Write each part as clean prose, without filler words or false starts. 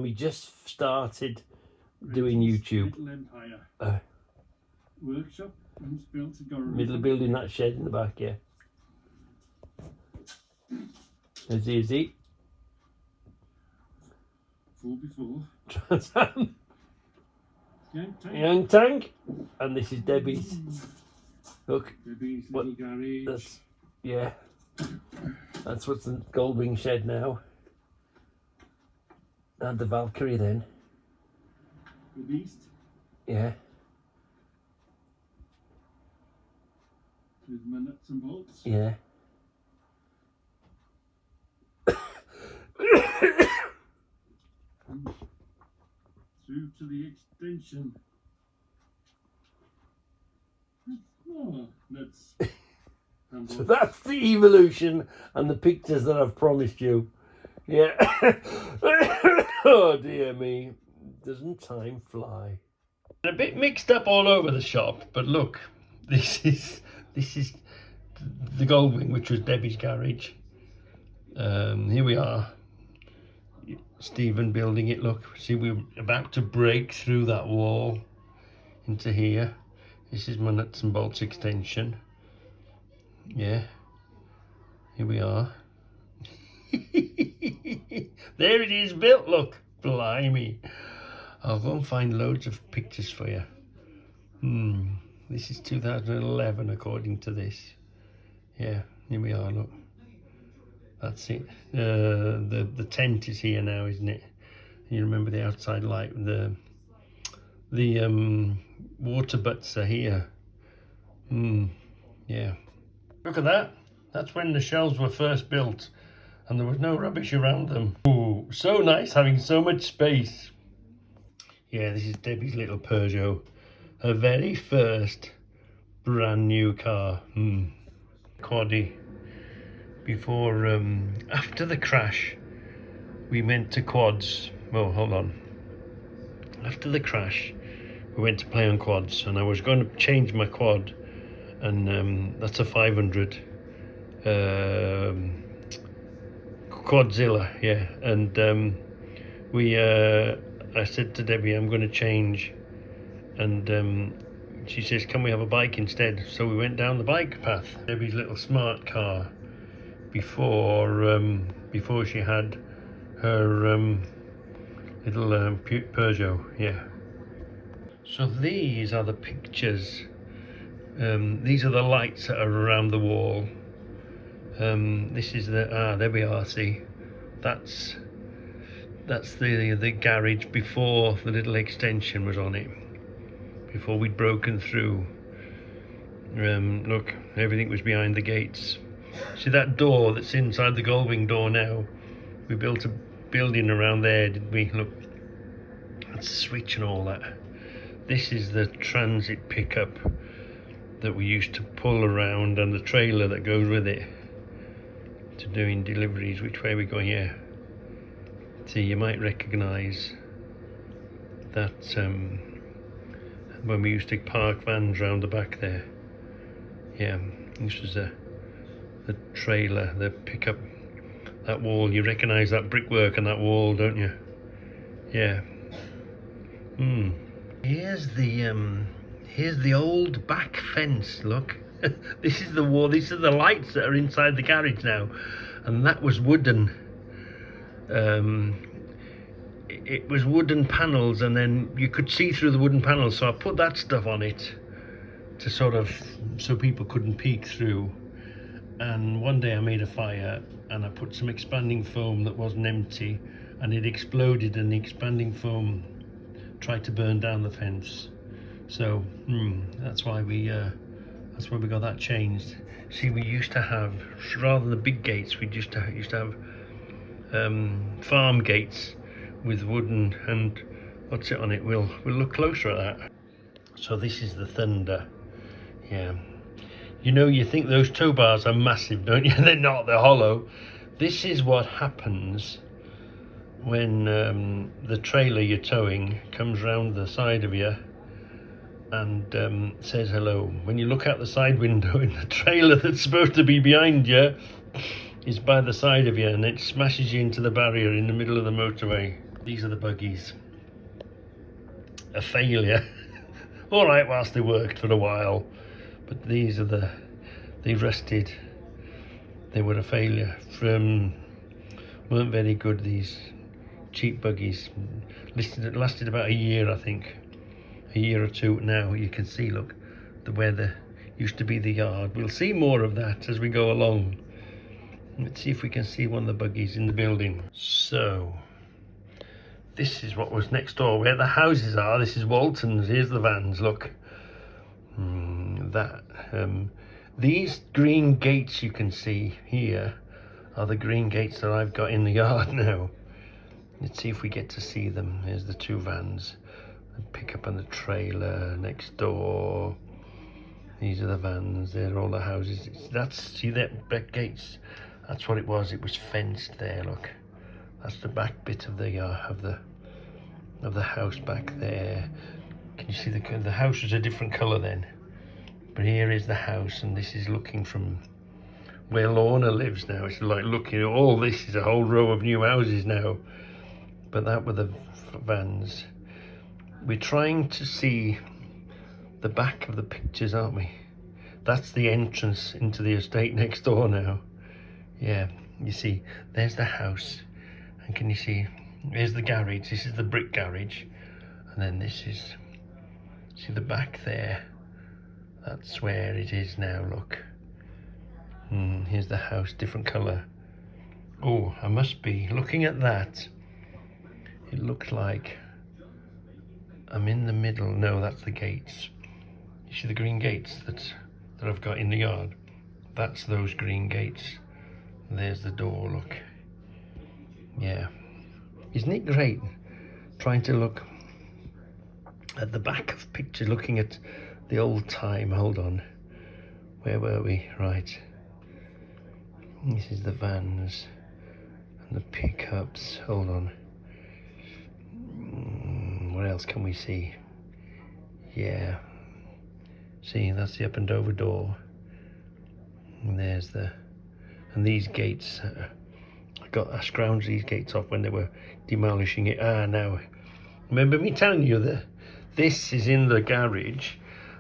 We just started doing YouTube. Little Empire workshop and built a garage. Middle of building that shed in the back, yeah. Is he? Full before. Trans Am. Yank tank. Young tank. And this is Debbie's. Look, Debbie's what- little garage. that's, yeah. That's what's the Goldwing shed now. And the Valkyrie then. The Beast Yeah. with my nuts and bolts. Yeah. Through to the extension. Oh, nuts. And So bolts. that's the evolution and the pictures that I've promised you. Yeah. Oh dear me. Doesn't time fly? A bit mixed up all over the shop, but look, this is the Goldwing, which was Debbie's garage. Here we are. Stephen building it. Look, see, we're about to break through that wall into here. This is my nuts and bolts extension. Yeah, here we are. There it is built, look. Blimey. I'll go and find loads of pictures for you. This is 2011 according to this. Yeah, here we are, look. That's it. The tent is here now, isn't it? You remember the outside light. The water butts are here. Yeah. Look at that. That's when the shelves were first built and there was no rubbish around them. Ooh, so nice having so much space. Yeah, this is Debbie's little Peugeot. Her very first brand new car. Quaddy. Before, after the crash, we went to quads. Well, hold on. After the crash, we went to play on quads, and I was going to change my quad, and that's a 500 Quadzilla, yeah. And I said to Debbie, I'm going to change, and she says, can we have a bike instead? So we went down the bike path. Debbie's little smart car. Before she had her little Peugeot, yeah. So these are the pictures. These are the lights that are around the wall. This is the there we are. See, that's the garage before the little extension was on it. Before we'd broken through. Look, everything was behind the gates. See that door that's inside the Goldwing door now? We built a building around there, didn't we? Look, that's the switch and all that. This is the transit pickup that we used to pull around, and the trailer that goes with it to doing deliveries. Which way are we going? Yeah. See, you might recognise that when we used to park vans round the back there. Yeah, this was the trailer, the pickup. That wall, you recognise that brickwork on that wall, don't you? Yeah. Here's the old back fence. Look, this is the wall. These are the lights that are inside the garage now, and that was wooden. It was wooden panels, and then you could see through the wooden panels. So I put that stuff on it to so people couldn't peek through. And one day I made a fire and I put some expanding foam that wasn't empty, and it exploded, and the expanding foam tried to burn down the fence. So that's why we got that changed. See, we used to have, rather than the big gates, we used to have farm gates with wooden, and what's it on it? We'll look closer at that. So this is the Thunder. Yeah. You know, you think those tow bars are massive, don't you? They're not, they're hollow. This is what happens when the trailer you're towing comes round the side of you and says hello. When you look out the side window in the trailer that's supposed to be behind you is by the side of you, and it smashes you into the barrier in the middle of the motorway. These are the buggies. A failure. All right, whilst they worked for a while, but these are they rusted. They were a failure. Weren't very good, these cheap buggies. Lasted about a year, I think. A year or two. Now you can see, look, where there used to be the yard. We'll see more of that as we go along. Let's see if we can see one of the buggies in the building. So, this is what was next door, where the houses are. This is Walton's. Here's the vans, look. These green gates you can see here are the green gates that I've got in the yard now. Let's see if we get to see them. Here's the two vans. The pickup and the trailer next door. These are the vans. They're all the houses. See that back gates? That's what it was. It was fenced there. Look, that's the back bit of the house back there. Can you see the house was a different colour then? But here is the house, and this is looking from where Lorna lives now. It's like looking at all this is a whole row of new houses now. But that were the vans. We're trying to see the back of the pictures, aren't we? That's the entrance into the estate next door now. Yeah, you see, there's the house. And can you see, here's the garage. This is the brick garage. And then this is, see the back there? That's where it is now, look. Here's the house, different colour. Oh, I must be looking at that. It looks like I'm in the middle. No, that's the gates. You see the green gates that I've got in the yard? That's those green gates. There's the door, look. Yeah. Isn't it great? Trying to look at the back of pictures, looking at the old time. Hold on. Where were we? Right. This is the vans and the pickups. Hold on. What else can we see? Yeah. See, that's the up and over door. And there's and these gates. I scrounged these gates off when they were demolishing it. Now, remember me telling you that this is in the garage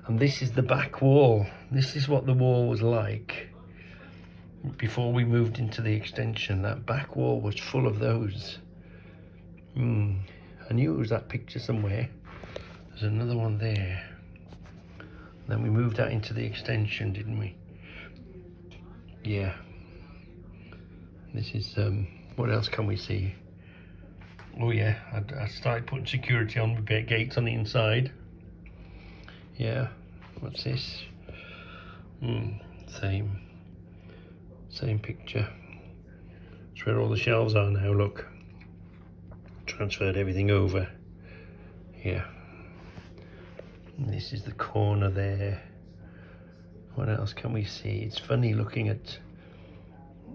and this is the back wall. This is what the wall was like before we moved into the extension. That back wall was full of those. I knew it was that picture somewhere. There's another one there. Then we moved out into the extension, didn't we? Yeah. This is, what else can we see? Oh yeah, I started putting security on the gates on the inside. Yeah, what's this? Same picture. It's where all the shelves are now, look. Transferred everything over. Yeah. And this is the corner there. What else can we see? It's funny looking at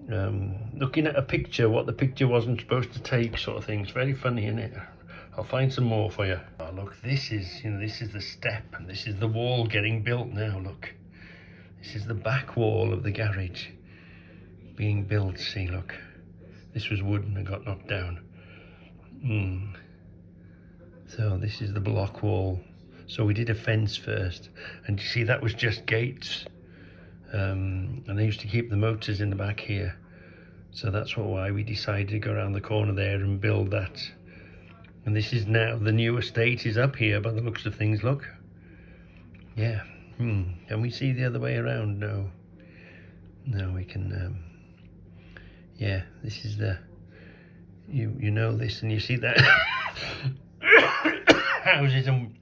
a picture, what the picture wasn't supposed to take, sort of thing. It's very funny, isn't it? I'll find some more for you. Oh, look, this is the step, and this is the wall getting built now, look. This is the back wall of the garage being built, see, look. This was wooden and got knocked down. So this is the block wall. So we did a fence first, and you see that was just gates. And they used to keep the motors in the back here. So that's why we decided to go around the corner there and build that. And this is now, the new estate is up here by the looks of things, look. Yeah. Can we see the other way around? No. No, we can, yeah, this is the, you know this, and you see that houses, and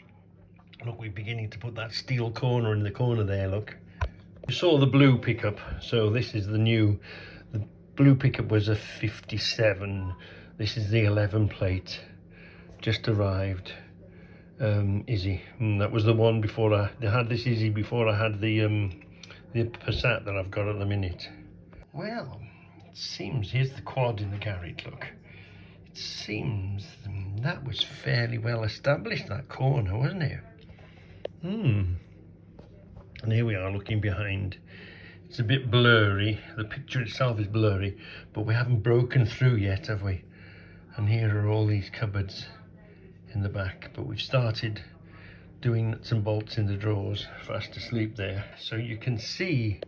look, we're beginning to put that steel corner in the corner there, look. You saw the blue pickup, so this is the blue pickup was a 57. This is the 11 plate, just arrived. Izzy, that was the one before I had this Izzy before I had the Passat that I've got at the minute. Well, it seems, here's the quad in the garage, look. It seems that was fairly well established, that corner, wasn't it? And here we are looking behind. It's a bit blurry, the picture itself is blurry, but we haven't broken through yet, have we? And here are all these cupboards in the back, but we've started doing nuts and bolts in the drawers for us to sleep there. So you can see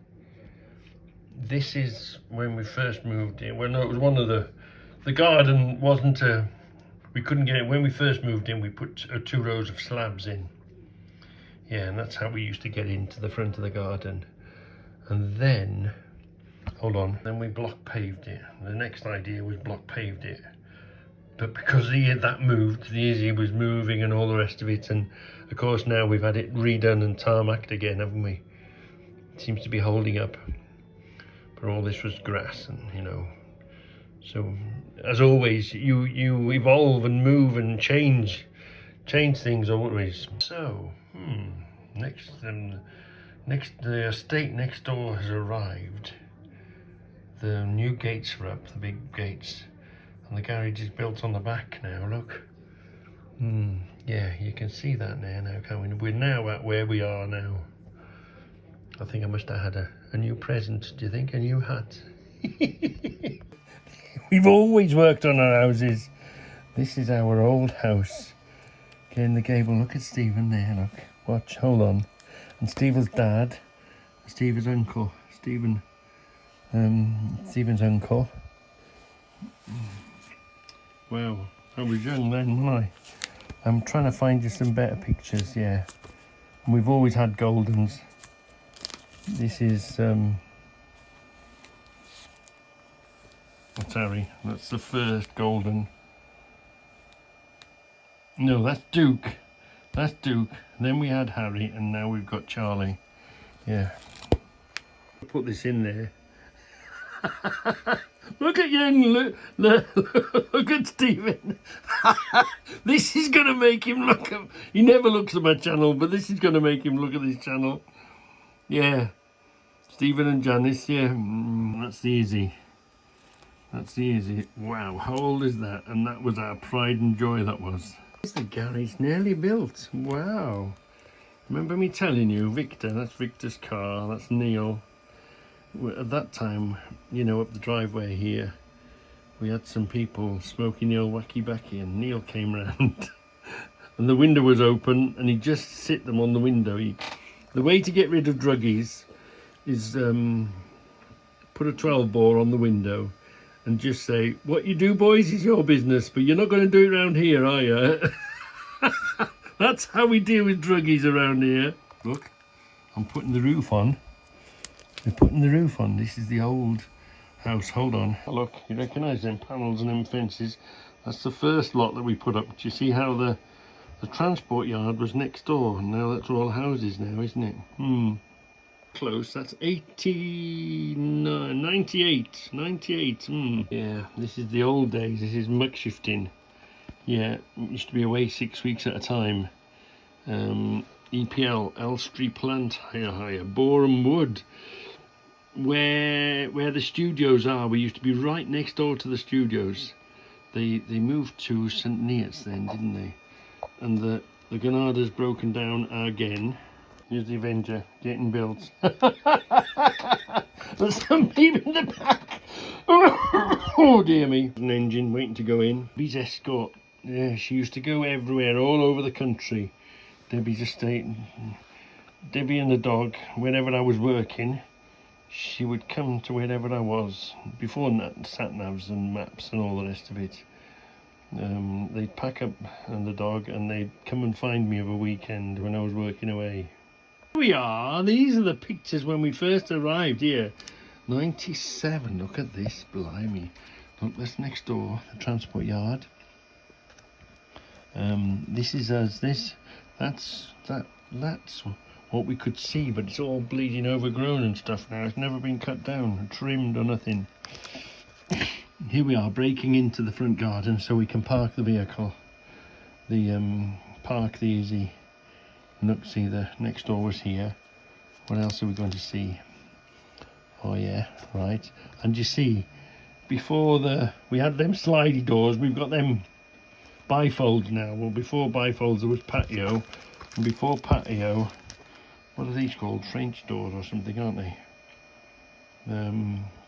this is when we first moved in. Well, no, it was one of the garden wasn't we couldn't get it. When we first moved in, we put 2 rows of slabs in. Yeah, and that's how we used to get into the front of the garden. And then, hold on, then we block paved it. The next idea was block paved it. But because that moved, the Izzy was moving and all the rest of it, and of course now we've had it redone and tarmacked again, haven't we? It seems to be holding up. But all this was grass, and you know. So as always, you evolve and move and change things always. So next the estate next door has arrived. The new gates are up, the big gates. And the garage is built on the back now, look. Yeah, you can see that now coming. We're now at where we are now. I think I must have had a new present, do you think? A new hat. We've always worked on our houses. This is our old house. Getting the gable, look at Stephen there, look. Watch, hold on. And Stephen's dad, Stephen's uncle. Stephen's uncle. Wow, I was young then, wasn't I? I'm trying to find you some better pictures, yeah. And we've always had Goldens. This is, that's Harry. That's the first Golden. No, that's Duke. That's Duke. Then we had Harry, and now we've got Charlie. Yeah. Put this in there. Look at young, look at Stephen. This is going to make him look at, he never looks at my channel, but this is going to make him look at this channel. Yeah, Stephen and Janice, yeah, that's the Izzy. That's the Izzy. Wow, how old is that? And that was our pride and joy, that was. Is the garage nearly built? Wow. Remember me telling you, Victor, that's Victor's car, that's Neil. At that time, you know, up the driveway here, we had some people smoking the old wacky backy, and Neil came round and the window was open and he just sit them on the window. The way to get rid of druggies is put a 12 bore on the window and just say, what you do, boys, is your business, but you're not going to do it around here, are you? That's how we deal with druggies around here. Look, I'm putting the roof on. We're putting the roof on. This is the old house. Hold on. Look, you recognise them panels and them fences? That's the first lot that we put up. Do you see how the transport yard was next door? And now that's all houses now, isn't it? Close. That's 89, 98. 98. Yeah, this is the old days. This is muck shifting. Yeah, used to be away 6 weeks at a time. EPL, Elstree Plant Hire, Boreham Wood. Where the studios are, we used to be right next door to the studios. They moved to St Neots then, didn't they? And the Granada's broken down again. Here's the Avenger getting built. There's some people in the back. Oh dear me. An engine waiting to go in. Debbie's escort. Yeah, she used to go everywhere, all over the country. Debbie just stayed. Debbie and the dog, whenever I was working, she would come to wherever I was, before sat-navs and maps and all the rest of it. They'd pack up and the dog, and they'd come and find me over a weekend when I was working away. Here we are. These are the pictures when we first arrived here. 97. Look at this, blimey. Look, that's next door, the transport yard. This is us. That's what we could see, but it's all bleeding overgrown and stuff now. It's never been cut down, trimmed or nothing. Here we are, breaking into the front garden so we can park the vehicle. Park the Izzy. Look, see, the next door was here. What else are we going to see? Oh yeah, right. And you see, before we had them slidey doors, we've got them bifolds now. Well, before bifolds there was patio, and before patio, what are these called? French doors or something, aren't they?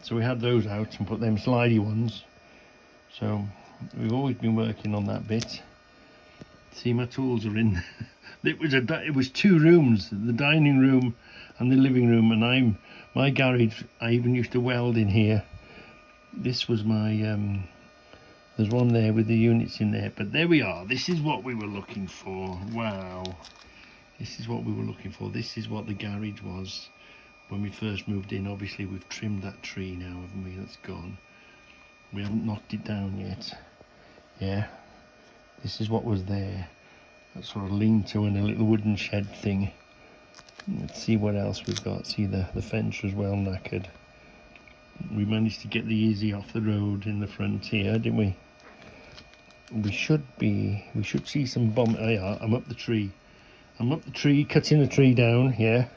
So we had those out and put them slidey ones. So We've always been working on that bit. See, my tools are in. It was 2 rooms, the dining room and the living room, and my garage. I even used to weld in here. This was my there's one there with the units in there, but there we are. This is what we were looking for. Wow, this is what we were looking for. This is what the garage was when we first moved in. Obviously we've trimmed that tree now, haven't we? That's gone. We haven't knocked it down yet. Yeah, this is what was there. That sort of lean-to and a little wooden shed thing. Let's see what else we've got. See, the fence was well knackered. We managed to get the Easy off the road in the front here, didn't we? We should see some bomb. Oh yeah, I'm up the tree. I'm up the tree, cutting the tree down, yeah.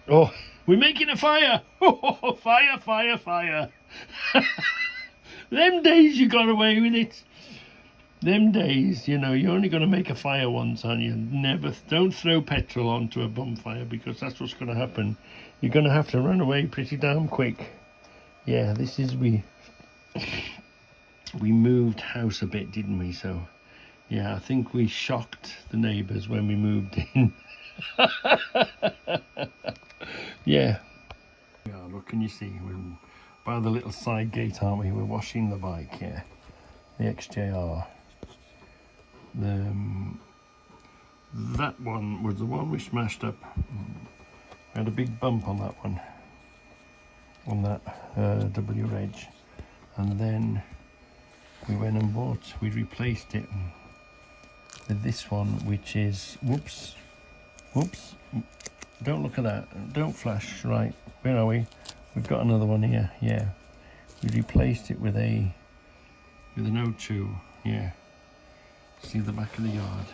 Oh, we're making a fire! Oh, fire, fire, fire. Them days you got away with it. Them days, you know, you're only going to make a fire once, aren't you? Don't throw petrol onto a bonfire, because that's what's going to happen. You're going to have to run away pretty damn quick. Yeah, this is, we moved house a bit, didn't we? So, yeah, I think we shocked the neighbours when we moved in. Yeah. Yeah, look, can you see? We're by the little side gate, aren't we? We're washing the bike, yeah. The XJR. That one was the one we smashed up. We had a big bump on that one, on that W Reg, and then we went and we replaced it with this one, which is, whoops, don't look at that, don't flash, right, where are we? We've got another one here, yeah. We replaced it with an O2, yeah. See the back of the yard,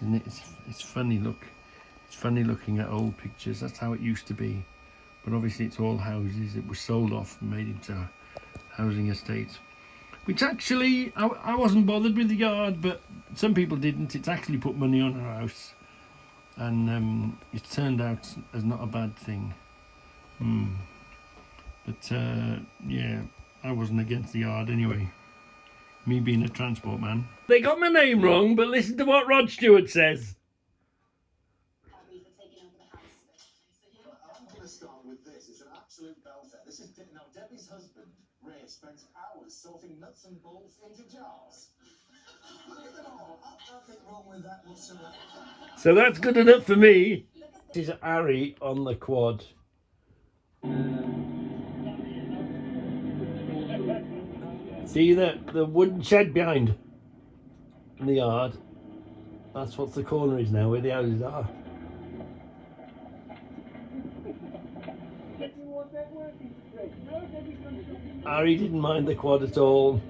isn't it? It's funny, look. It's funny looking at old pictures. That's how it used to be. But obviously it's all houses. It was sold off and made into housing estates. Which actually, I wasn't bothered with the yard, but some people didn't. It's actually put money on our house. And it turned out as not a bad thing. But yeah, I wasn't against the yard anyway. Me being a transport man. They got my name wrong, but listen to what Rod Stewart says. I'm going to start with this. It's an absolute belter. This is now Debbie's husband, Ray, spent hours sorting nuts and bolts into jars. Look at them all. Nothing wrong with that whatsoever. So that's good enough for me. This is Harry on the quad. See the wooden shed behind in the yard? That's what the corner is now, where the houses are. Harry didn't mind the quad at all.